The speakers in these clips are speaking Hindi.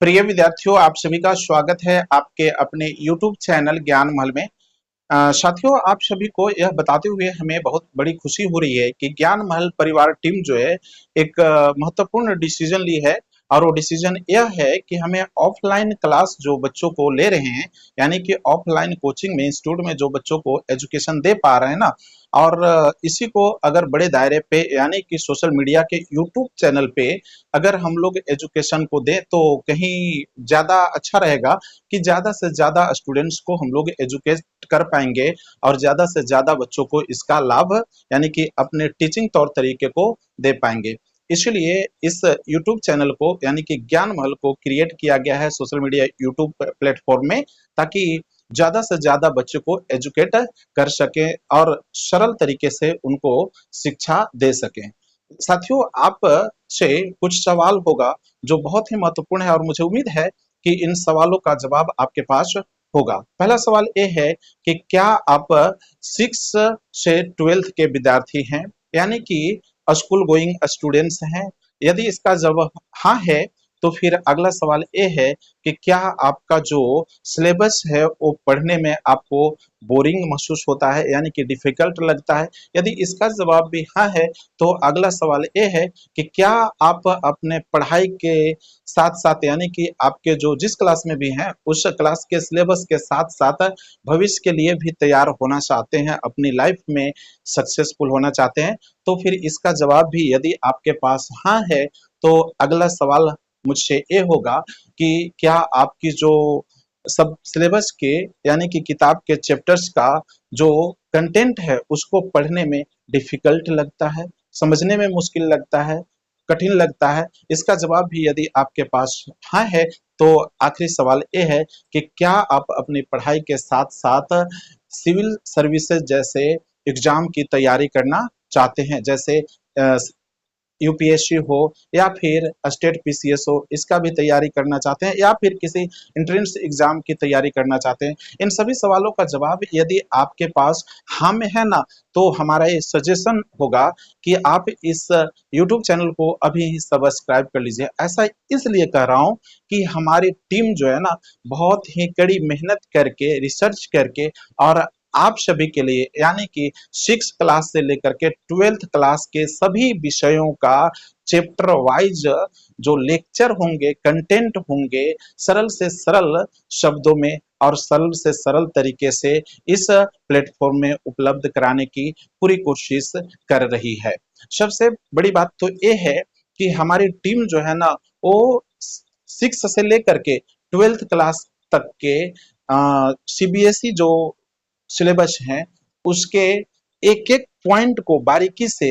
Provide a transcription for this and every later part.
प्रिय विद्यार्थियों, आप सभी का स्वागत है आपके अपने YouTube चैनल ज्ञान महल में। साथियों, आप सभी को यह बताते हुए हमें बहुत बड़ी खुशी हो रही है कि ज्ञान महल परिवार टीम जो है एक महत्वपूर्ण डिसीजन ली है। और वो डिसीजन यह है कि हमें ऑफलाइन क्लास जो बच्चों को ले रहे हैं, यानी कि ऑफलाइन कोचिंग में इंस्टीट्यूट में जो बच्चों को एजुकेशन दे पा रहे हैं ना, और इसी को अगर बड़े दायरे पे यानी कि सोशल मीडिया के यूट्यूब चैनल पे अगर हम लोग एजुकेशन को दें तो कहीं ज़्यादा अच्छा रहेगा कि ज़्यादा से ज़्यादा स्टूडेंट्स को हम लोग एजुकेट कर पाएंगे और ज़्यादा से ज़्यादा बच्चों को इसका लाभ यानी कि अपने टीचिंग तौर तरीके को दे पाएंगे। इसलिए इस यूट्यूब चैनल को यानी कि ज्ञान महल को क्रिएट किया गया है सोशल मीडिया यूट्यूब प्लेटफॉर्म में, ताकि ज़्यादा से ज़्यादा बच्चों को एजुकेट कर सकें और सरल तरीके से उनको शिक्षा दे सकें। साथियों, आप से कुछ सवाल होगा जो बहुत ही महत्वपूर्ण है और मुझे उम्मीद है कि इन सवालों का जवाब आपके पास होगा। पहला सवाल ये है कि क्या आप 6 से 12th के विद्यार्थी हैं, यानी कि स्कूल गोइंग स्टूडेंट्स हैं? यदि इसका जवाब हाँ है तो फिर अगला सवाल ये है कि क्या आपका जो सिलेबस है वो पढ़ने में आपको बोरिंग महसूस होता है, यानी कि डिफिकल्ट लगता है? यदि इसका जवाब भी हाँ है तो अगला सवाल ये है कि क्या आप अपने पढ़ाई के साथ-साथ यानी कि आपके जो जिस क्लास में भी हैं, उस क्लास के सिलेबस के साथ-साथ भविष्य के लिए भी तैयार होना चाहते हैं, अपनी लाइफ में सक्सेसफुल होना चाहते हैं? तो फिर इसका जवाब भी यदि आपके पास हाँ है, तो अगला सवाल मुझसे ये होगा कि क्या आपकी जो सब सिलेबस के यानी कि किताब के चैप्टर्स का जो कंटेंट है, उसको पढ़ने में डिफिकल्ट लगता है, समझने में मुश्किल लगता है, कठिन लगता है? इसका जवाब भी यदि आपके पास हाँ है, तो आखिरी सवाल ये है कि क्या आप अपनी पढ़ाई के साथ-साथ सिविल सर्विसेज जैसे एग्ज़ाम की तैयारी करना चाहते हैं? जैसे यूपीएससी हो या फिर स्टेट पीसीएस हो, इसका भी तैयारी करना चाहते हैं या फिर किसी एंट्रेंस एग्जाम की तैयारी करना चाहते हैं? इन सभी सवालों का जवाब यदि आपके पास हाँ में है ना, तो हमारा ये सजेशन होगा कि आप इस यूट्यूब चैनल को अभी ही सब्सक्राइब कर लीजिए। ऐसा इसलिए कह रहा हूँ कि हमारी टीम जो है ना, बहुत ही कड़ी मेहनत करके, रिसर्च करके और आप सभी के लिए यानी कि 6 क्लास से लेकर के 12th क्लास के सभी विषयों का चैप्टर वाइज जो लेक्चर होंगे, कंटेंट होंगे, सरल से सरल शब्दों में और सरल से सरल तरीके से इस प्लेटफॉर्म में उपलब्ध कराने की पूरी कोशिश कर रही है। सबसे बड़ी बात तो ये है कि हमारी टीम जो है ना, वो 6 से लेकर के 12th क्लास तक के सीबीएसई जो सिलेबस हैं, उसके एक-एक पॉइंट को बारीकी से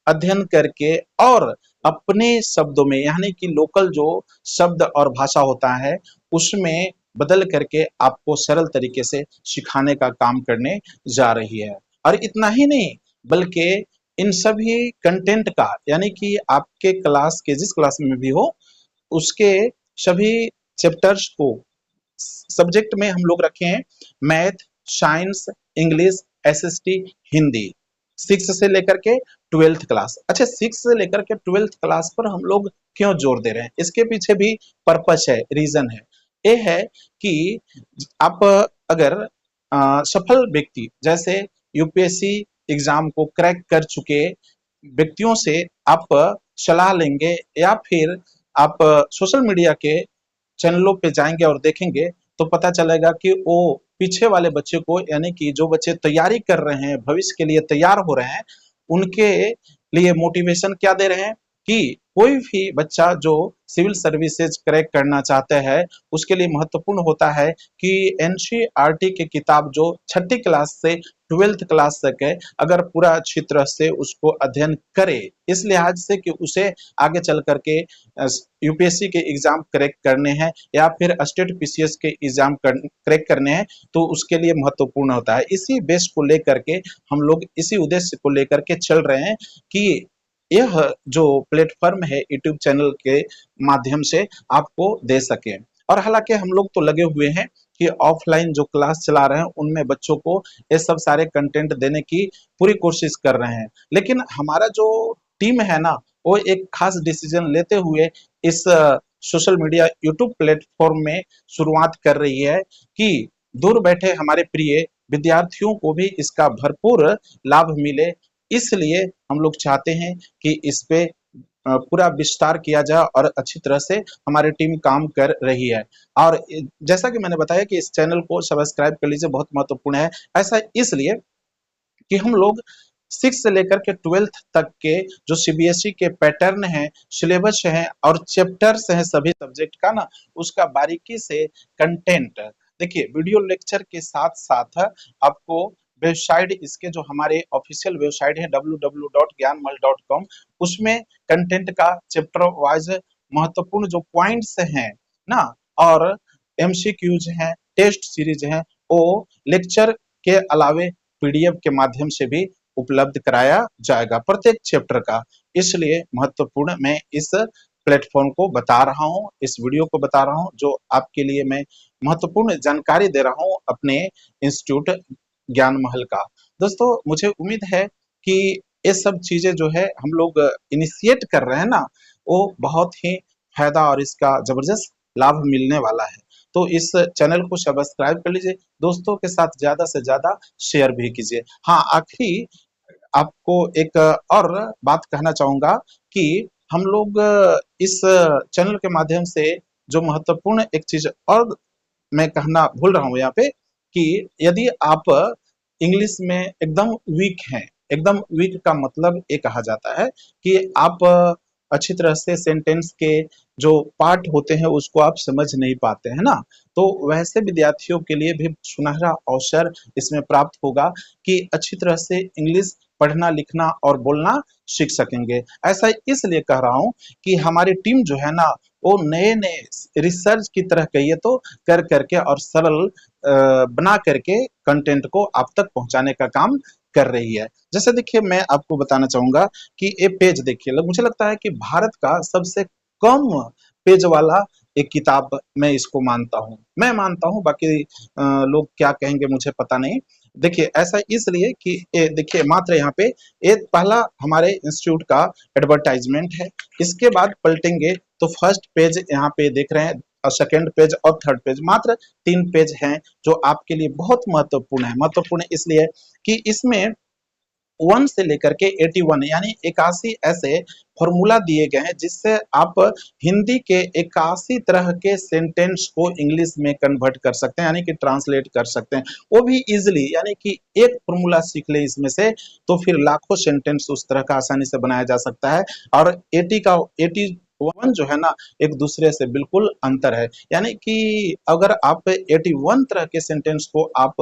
अध्ययन करके और अपने शब्दों में यानी कि लोकल जो शब्द और भाषा होता है, उसमें बदल करके आपको सरल तरीके से सिखाने का काम करने जा रही है। और इतना ही नहीं, बल्कि इन सभी कंटेंट का यानी कि आपके क्लास के जिस क्लास में भी हो, उसके सभी चैप्टर्स को सब्जेक्ट में हम लोग रखे हैं math, science, English, SST, Hindi, 6 से लेकर के 12th क्लास। अच्छा, 6 से लेकर के 12th क्लास पर हम लोग क्यों जोर दे रहे हैं? इसके पीछे भी पर्पस है, रीजन है। ये है कि आप अगर सफल व्यक्ति जैसे यूपीएससी एग्जाम को क्रैक कर चुके व्यक्तियों से आप सलाह लेंगे या फिर आप सोशल मीडिया के चैनलों पे जाएंगे और देखेंगे तो पता चलेगा कि वो पीछे वाले बच्चे को यानी कि जो बच्चे तैयारी कर रहे हैं, भविष्य के लिए तैयार हो रहे हैं, उनके लिए मोटिवेशन क्या दे रहे हैं कि कोई भी बच्चा जो सिविल सर्विसेज क्रैक करना चाहता है, उसके लिए महत्वपूर्ण होता है कि एनसीईआरटी की किताब जो 6ठी क्लास से 12th क्लास तक है, अगर पूरा अच्छी तरह से उसको अध्ययन करे, इस लिहाज से कि उसे आगे चल करके यूपीएससी के एग्जाम क्रैक करने हैं या फिर स्टेट पीसीएस के एग्जाम क्रैक करने हैं, तो उसके लिए महत्वपूर्ण होता है। इसी बेस को लेकर के हम लोग इसी उद्देश्य को लेकर के चल रहे हैं कि यह जो प्लेटफॉर्म है यूट्यूब चैनल के माध्यम से आपको दे सके। और हालांकि हम लोग तो लगे हुए हैं कि ऑफलाइन जो क्लास चला रहे हैं उनमें बच्चों को ये सब सारे कंटेंट देने की पूरी कोशिश कर रहे हैं, लेकिन हमारा जो टीम है ना, वो एक खास डिसीजन लेते हुए इस सोशल मीडिया यूट्यूब प्लेटफॉर्म में शुरुआत कर रही है कि दूर बैठे हमारे प्रिय विद्यार्थियों को भी इसका भरपूर लाभ मिले। इसलिए हम लोग चाहते हैं कि इस पे पूरा विस्तार किया जाए और अच्छी तरह से हमारी टीम काम कर रही है। और जैसा कि मैंने बताया कि इस चैनल को सब्सक्राइब कर लीजिए, बहुत महत्वपूर्ण है। ऐसा इसलिए कि हम लोग 6 से लेकर के 12th तक के जो सीबीएसई के पैटर्न है, सिलेबस है और चैप्टर्स हैं सभी सब्जेक्ट का ना, उसका बारीकी से कंटेंट देखिए, वीडियो लेक्चर के साथ साथ आपको वेबसाइट, इसके जो हमारे ऑफिशियल वेबसाइट है www.gyanmal.com, उसमें कंटेंट का चैप्टर वाइज महत्वपूर्ण जो पॉइंट्स हैं ना, और एमसीक्यूज हैं, टेस्ट सीरीज हैं, वो लेक्चर के अलावे पीडीएफ के माध्यम से भी उपलब्ध कराया जाएगा प्रत्येक चैप्टर का। इसलिए महत्वपूर्ण मैं इस प्लेटफॉर्म को बता रहा हूँ, इस वीडियो को बता रहा हूँ, जो आपके लिए मैं महत्वपूर्ण जानकारी दे रहा हूँ अपने इंस्टीट्यूट ज्ञान महल का। दोस्तों, मुझे उम्मीद है कि ये सब चीजें जो है हम लोग इनिशिएट कर रहे हैं ना, वो बहुत ही फायदा और इसका जबरदस्त लाभ मिलने वाला है। तो इस चैनल को सब्सक्राइब कर लीजिए, दोस्तों के साथ ज्यादा से ज्यादा शेयर भी कीजिए। हाँ, आखिरी आपको एक और बात कहना चाहूंगा कि हम लोग इस चैनल के माध्यम से जो महत्वपूर्ण एक चीज और मैं कहना भूल रहा हूँ यहाँ पे, कि यदि आप इंग्लिश में एकदम वीक हैं, एकदम वीक का मतलब ये कहा जाता है कि आप अच्छी तरह से सेंटेंस के जो पार्ट होते हैं उसको आप समझ नहीं पाते हैं ना, तो वैसे विद्यार्थियों के लिए भी सुनहरा अवसर इसमें प्राप्त होगा कि अच्छी तरह से इंग्लिश पढ़ना, लिखना और बोलना सीख सकेंगे। ऐसा इसलिए कह रहा हूँ कि हमारी टीम जो है ना, वो नए नए रिसर्च की तरह कहिए तो कर करके और सरल बना करके कंटेंट को आप तक पहुंचाने का काम कर रही है। जैसे देखिए, मैं आपको बताना चाहूंगा कि ये पेज देखिए, मुझे लगता है कि भारत का सबसे कम पेज वाला एक किताब मैं इसको मानता हूँ, मैं मानता हूँ, बाकी लोग क्या कहेंगे मुझे पता नहीं। देखिए, ऐसा इसलिए कि ये देखिए, मात्र यहाँ पे ये पहला हमारे इंस्टीट्यूट का एडवर्टाइजमेंट है। इसके बाद पलटेंगे तो फर्स्ट पेज यहाँ पे देख रहे हैं, और सेकेंड पेज और थर्ड पेज, मात्र 3 पेज हैं जो आपके लिए बहुत महत्वपूर्ण है। महत्वपूर्ण इसलिए कि इसमें 1 से लेकर के 81 यानी 81 ऐसे फॉर्मूला दिए गए हैं जिससे आप हिंदी के 81 तरह के सेंटेंस को इंग्लिश में कन्वर्ट कर सकते हैं, यानी कि ट्रांसलेट कर सकते हैं, वो भी इजिली। यानी कि एक फॉर्मूला सीख ले इसमें से तो फिर लाखों सेंटेंस उस तरह का आसानी से बनाया जा सकता है। और 81 जो है ना, एक दूसरे से बिल्कुल अंतर है। यानी कि अगर आप 81 तरह के सेंटेंस को आप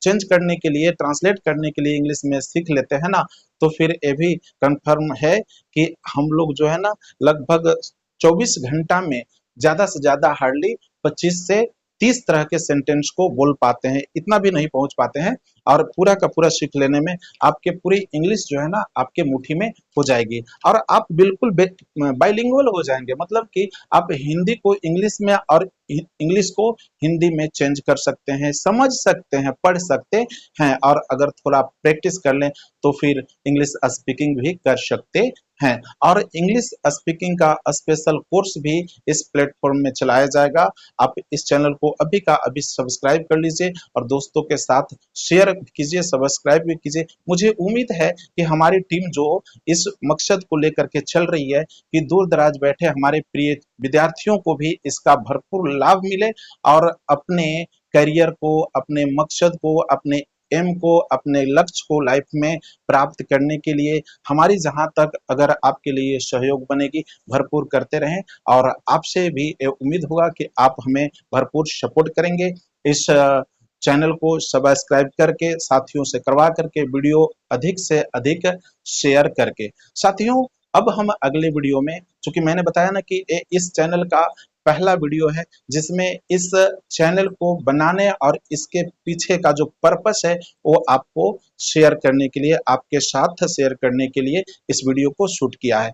चेंज करने के लिए, ट्रांसलेट करने के लिए इंग्लिश में सीख लेते हैं ना, तो फिर ये भी कंफर्म है कि हम लोग जो है ना, लगभग 24 घंटा में ज्यादा से ज्यादा हार्डली 25 से 30 तरह के सेंटेंस को बोल पाते हैं, इतना भी नहीं पहुंच पाते हैं। और पूरा का पूरा सीख लेने में आपके पूरी इंग्लिश जो है ना, आपके मुट्ठी में हो जाएगी और आप बिल्कुल बाइलिंगुअल हो जाएंगे। मतलब कि आप हिंदी को इंग्लिश में और इंग्लिश को हिंदी में चेंज कर सकते हैं, समझ सकते हैं, पढ़ सकते हैं, और अगर थोड़ा प्रैक्टिस कर लें तो फिर इंग्लिश स्पीकिंग भी कर सकते हैं। और इंग्लिश स्पीकिंग का स्पेशल कोर्स भी इस प्लेटफॉर्म में चलाया जाएगा। आप इस चैनल को अभी का अभी सब्सक्राइब कर लीजिए और दोस्तों के साथ शेयर कीजिए, सब्सक्राइब भी कीजिए। मुझे उम्मीद है कि हमारी टीम जो इस मकसद को लेकर के चल रही है कि दूर दराज बैठे हमारे प्रिय विद्यार्थियों को भी इसका भरपूर लाभ मिले और अपने करियर को, अपने मकसद को, अपने एम को, अपने लक्ष्य को लाइफ में प्राप्त करने के लिए हमारी जहां तक अगर आपके लिए सहयोग बनेगी, भरपूर करते रहें। और आपसे भी उम्मीद होगा कि आप हमें भरपूर सपोर्ट करेंगे, इस चैनल को सब्सक्राइब करके, साथियों से करवा करके, वीडियो अधिक से अधिक शेयर करके। साथियों, अब हम अगले वीडियो में, चूंकि मैंने बताया ना कि इस चैनल का पहला वीडियो है जिसमें इस चैनल को बनाने और इसके पीछे का जो पर्पस है वो आपको शेयर करने के लिए, आपके साथ शेयर करने के लिए इस वीडियो को शूट किया है।